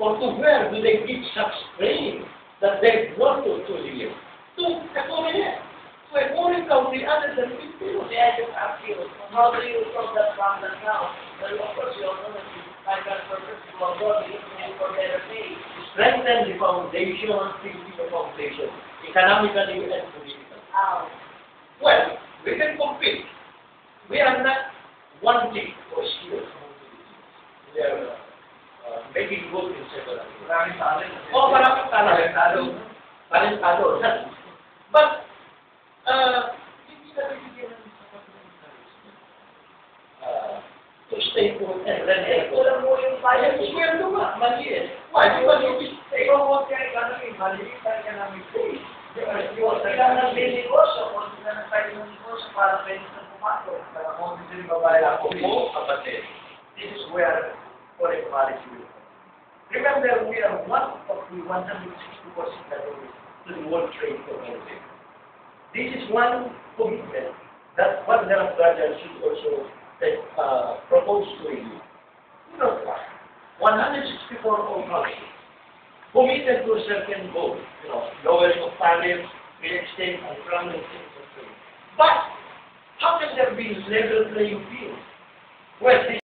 or to where do they get such training that they want to live? To a foreigner, to a foreign country other than Filipinos. May I just ask you, how do you solve that problem now? Well, of course, you all know that migrant workers who are going for better pay. Strengthen the foundation, Filipino foundation, economically and politically. How? Well, we can compete. We are not wanting to steal. We are making good in several areas. Maraming talent. Oh, maraming talent. Talentado. But, hindi na bibigyan ng sapat ng encouragement to stay put and rent Eh, kulang mo yung bayan. Sweldo nga, maliit. Why? Because you will stay. Ikaw ka economy, maliit ang economic base. Kailangan ng negosyo, kung sila na tayo ng negosyo para pwede sa pumato. Para kung hindi sila babayad ako. Oo, kapatid. This is where foreign policy will come. Remember, we are one of the 164 signatories to the World Trade Organization. This is one commitment that one Rajan should also propose to you. You know what? 164 all countries committed to a certain goal, lowering of tariffs, free exchange, and grounding things. But how can there be level playing field? Well,